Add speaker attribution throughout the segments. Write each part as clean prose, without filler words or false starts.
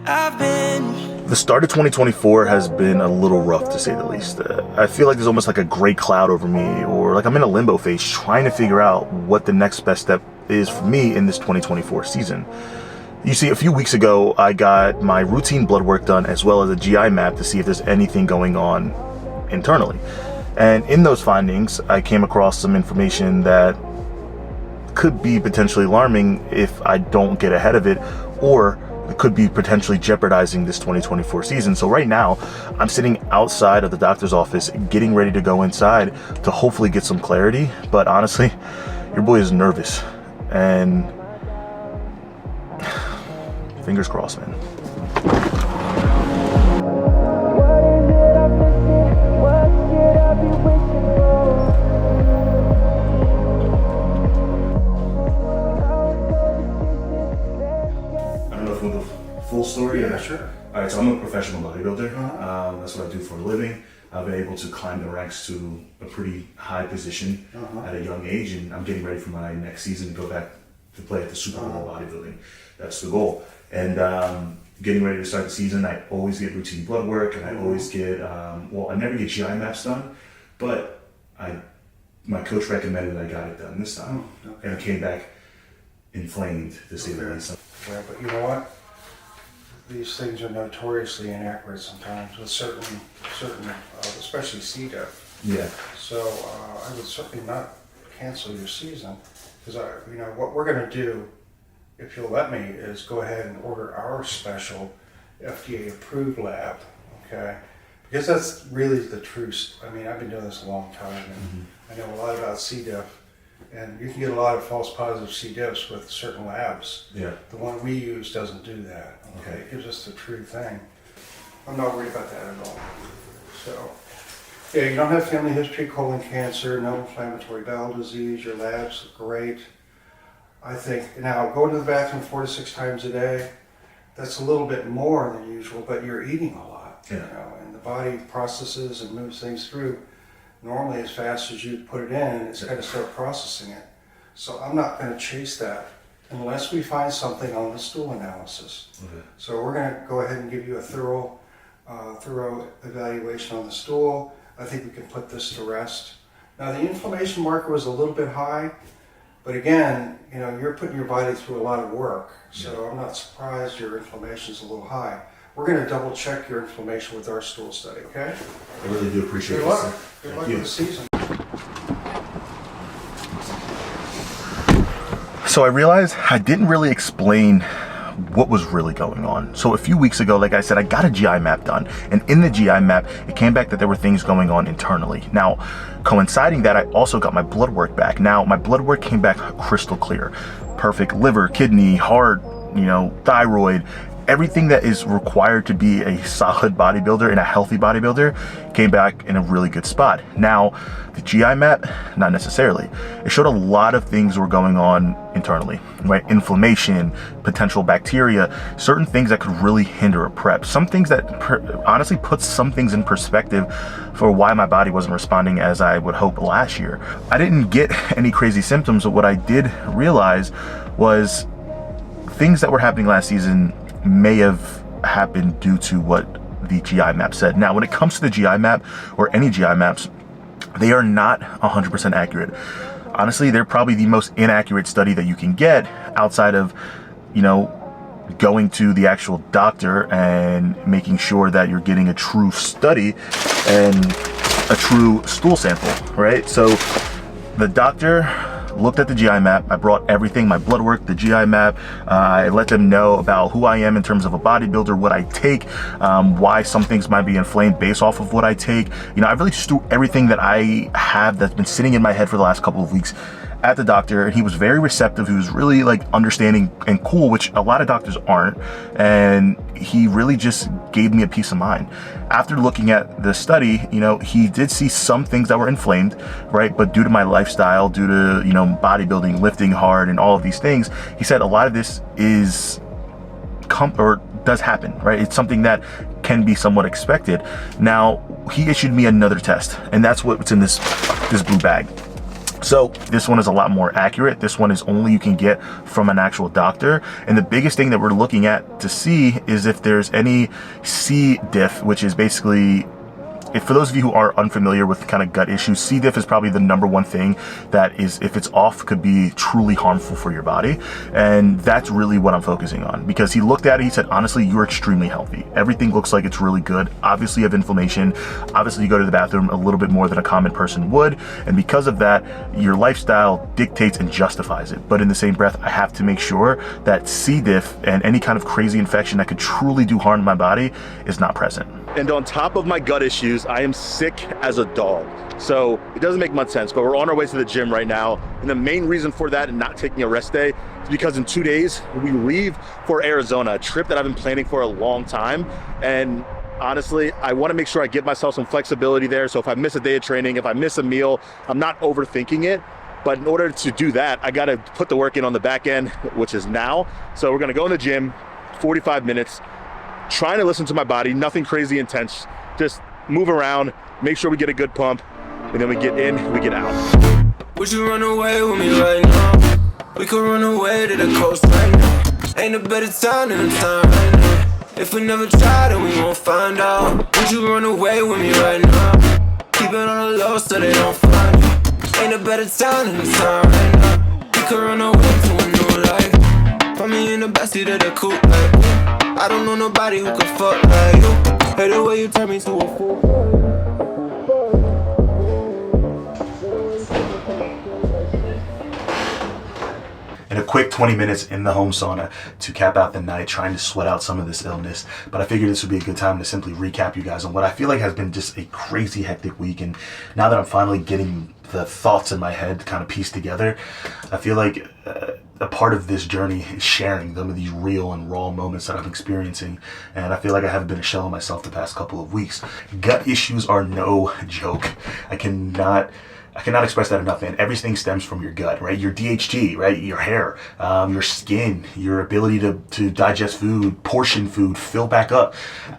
Speaker 1: The start of 2024 has been a little rough, to say the least. I feel like there's almost like a gray cloud over me, or like I'm in a limbo phase trying to figure out what the next best step is for me in this 2024 season. You see, a few weeks ago, I got my routine blood work done as well as a GI map to see if there's anything going on internally. And in those findings, I came across some information that could be potentially alarming if I don't get ahead of it, or it could be potentially jeopardizing this 2024 season. So right now, I'm sitting outside of the doctor's office, getting ready to go inside to hopefully get some clarity. But honestly, your boy is nervous, and fingers crossed, man. Full story?
Speaker 2: Yeah, sure.
Speaker 1: All right, so I'm a professional bodybuilder. That's what I do for a living. I've been able to climb the ranks to a pretty high position at a young age, and I'm getting ready for my next season to go back to play at the Super Bowl bodybuilding. That's the goal. And getting ready to start the season, I always get routine blood work, and I always get, well, I never get GI maps done, but my coach recommended I got it done this time. And I came back inflamed, to say the least.
Speaker 2: Yeah, but you know what? These things are notoriously inaccurate sometimes with certain, especially C. diff.
Speaker 1: Yeah.
Speaker 2: So I would certainly not cancel your season, because what we're going to do, if you'll let me, is go ahead and order our special FDA-approved lab. Okay, because that's really the truth. I mean, I've been doing this a long time, and I know a lot about C. diff. And you can get a lot of false positive C. diffs with certain labs.
Speaker 1: Yeah.
Speaker 2: The one we use doesn't do that. Okay. It gives us the true thing. I'm not worried about that at all. So, yeah, you don't have family history, colon cancer, no inflammatory bowel disease. Your labs look great. I think, now going to the bathroom 4 to 6 times a day, that's a little bit more than usual, but you're eating a lot.
Speaker 1: Yeah.
Speaker 2: And the body processes and moves things through. Normally, as fast as you put it in, it's going to start processing it. So I'm not going to chase that unless we find something on the stool analysis. Okay. So we're going to go ahead and give you a thorough evaluation on the stool. I think we can put this to rest. Now, the inflammation marker was a little bit high, but again, you're putting your body through a lot of work. So I'm not surprised your inflammation is a little high. We're going to double check your inflammation with our stool study, okay?
Speaker 1: I really do appreciate it.
Speaker 2: Good luck. Good luck with the season.
Speaker 1: So I realized I didn't really explain what was really going on. So a few weeks ago, like I said, I got a GI map done, and in the GI map, it came back that there were things going on internally. Now, coinciding that, I also got my blood work back. Now, my blood work came back crystal clear. Perfect liver, kidney, heart, thyroid. Everything that is required to be a solid bodybuilder and a healthy bodybuilder came back in a really good spot. Now, the GI map, not necessarily. It showed a lot of things were going on internally, right? Inflammation, potential bacteria, certain things that could really hinder a prep. Some things that honestly puts some things in perspective for why my body wasn't responding as I would hope last year. I didn't get any crazy symptoms, but what I did realize was things that were happening last season may have happened due to what the GI map said. Now, when it comes to the GI map or any GI maps, they are not 100% accurate. Honestly, they're probably the most inaccurate study that you can get outside of, going to the actual doctor and making sure that you're getting a true study and a true stool sample, right? So the doctor looked at the GI map. I brought everything, my blood work, the GI map. I let them know about who I am in terms of a bodybuilder, what I take, why some things might be inflamed based off of what I take. I really just threw everything that I have that's been sitting in my head for the last couple of weeks at the doctor, and he was very receptive. He was really understanding and cool, which a lot of doctors aren't, and he really just gave me a peace of mind. After looking at the study, he did see some things that were inflamed, right? But due to my lifestyle, due to bodybuilding, lifting hard, and all of these things, he said a lot of this is does happen, right? It's something that can be somewhat expected. Now, he issued me another test, and that's what's in this blue bag. So this one is a lot more accurate. This one is only you can get from an actual doctor. And the biggest thing that we're looking at to see is if there's any C. diff, which is basically, for those of you who are unfamiliar with kind of gut issues, C. diff is probably the number one thing that is, if it's off, could be truly harmful for your body. And that's really what I'm focusing on, because he looked at it, he said, honestly, you're extremely healthy. Everything looks like it's really good. Obviously you have inflammation. Obviously you go to the bathroom a little bit more than a common person would. And because of that, your lifestyle dictates and justifies it. But in the same breath, I have to make sure that C. diff and any kind of crazy infection that could truly do harm to my body is not present. And on top of my gut issues, I am sick as a dog. So it doesn't make much sense, but we're on our way to the gym right now. And the main reason for that and not taking a rest day is because in 2 days, we leave for Arizona, a trip that I've been planning for a long time. And honestly, I want to make sure I give myself some flexibility there. So if I miss a day of training, if I miss a meal, I'm not overthinking it. But in order to do that, I got to put the work in on the back end, which is now. So we're going to go in the gym, 45 minutes, trying to listen to my body, nothing crazy intense, just move around, make sure we get a good pump, and then we get in, we get out.
Speaker 3: Would you run away with me right now? We could run away to the coast right now. Ain't a better time than the time right now. If we never try, then we won't find out. Would you run away with me right now? Keep it on the low so they don't find you. Ain't a better time than the time right now. We could run away to a new life. Put me in the backseat of the coupe like, I don't know nobody who can fuck like you. Hate the way you turn me to a fool.
Speaker 1: And a quick 20 minutes in the home sauna to cap out the night, trying to sweat out some of this illness. But I figured this would be a good time to simply recap you guys on what I feel like has been just a crazy hectic week. And now that I'm finally getting the thoughts in my head kind of pieced together, I feel like a part of this journey is sharing some of these real and raw moments that I'm experiencing. And I feel like I haven't been a shell of myself the past couple of weeks. Gut issues are no joke. I cannot express that enough, man. Everything stems from your gut, right? Your DHT, right? Your hair, your skin, your ability to digest food, portion food, fill back up,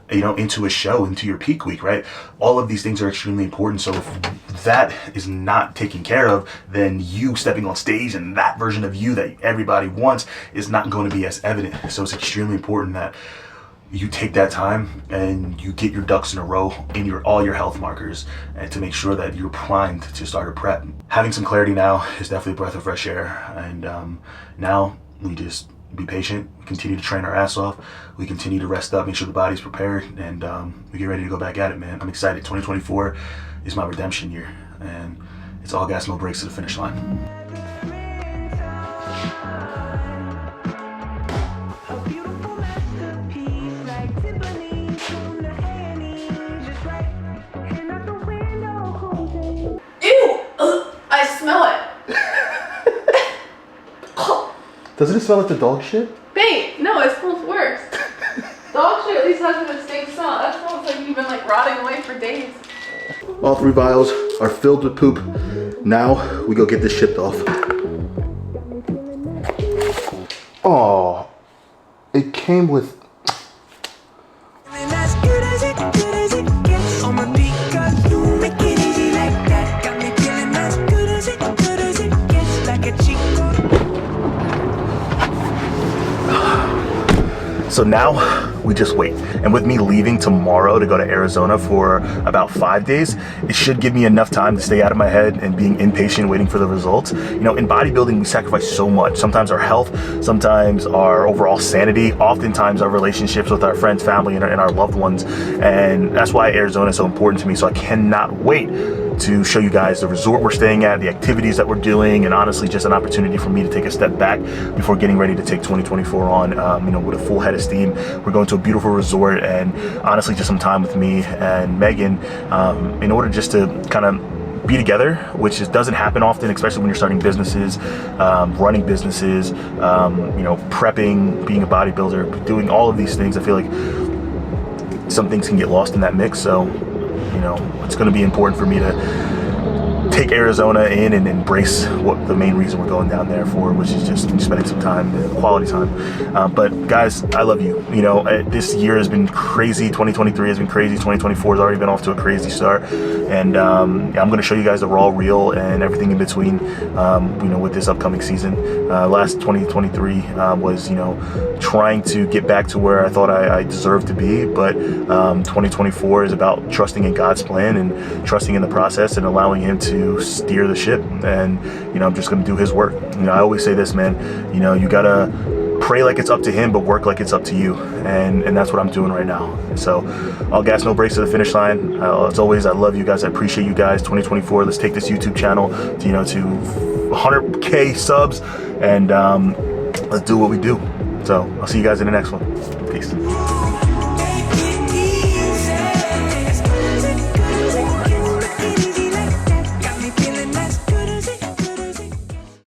Speaker 1: into a show, into your peak week, right? All of these things are extremely important. So if that is not taken care of, then you stepping on stage and that version of you that everybody wants is not going to be as evident. So it's extremely important that you take that time and you get your ducks in a row in all your health markers, and to make sure that you're primed to start a prep. Having some clarity now is definitely a breath of fresh air. And now we just be patient, we continue to train our ass off, we continue to rest up, make sure the body's prepared, and we get ready to go back at it, man. I'm excited. 2024 is my redemption year, and it's all gas, no brakes to the finish line.
Speaker 4: I smell it.
Speaker 1: Doesn't it smell like the dog shit?
Speaker 4: Babe, no, it smells worse. Dog shit at least has a distinct smell. That smells like you've been like rotting away for days.
Speaker 1: All 3 vials are filled with poop. Now we go get this shipped off. Oh, it came with. So now we just wait. And with me leaving tomorrow to go to Arizona for about 5 days, it should give me enough time to stay out of my head and being impatient waiting for the results. In bodybuilding, we sacrifice so much. Sometimes our health, sometimes our overall sanity, oftentimes our relationships with our friends, family, and our loved ones. And that's why Arizona is so important to me. So I cannot wait to show you guys the resort we're staying at, the activities that we're doing, and honestly just an opportunity for me to take a step back before getting ready to take 2024 on with a full head of steam. We're going to a beautiful resort, and honestly just some time with me and Megan in order just to kind of be together, which doesn't happen often, especially when you're starting businesses, running businesses, prepping, being a bodybuilder, doing all of these things. I feel like some things can get lost in that mix. So it's going to be important for me to take take Arizona in and embrace what the main reason we're going down there for, which is just spending some time, quality time. But guys, I love you. You know, this year has been crazy. 2023 has been crazy. 2024 has already been off to a crazy start. And I'm going to show you guys the raw, real, and everything in between, you know, with this upcoming season. Last 2023 was, you know, trying to get back to where I thought I deserved to be. But 2024 is about trusting in God's plan and trusting in the process and allowing him to steer the ship. And, you know, I'm just going to do his work. You know, I always say this, man, you know, you got to pray like it's up to him, but work like it's up to you. And that's what I'm doing right now. So all gas, no brakes to the finish line. As always, I love you guys. I appreciate you guys. 2024, let's take this YouTube channel to, you know, to 100K subs, and let's do what we do. So I'll see you guys in the next one. Peace.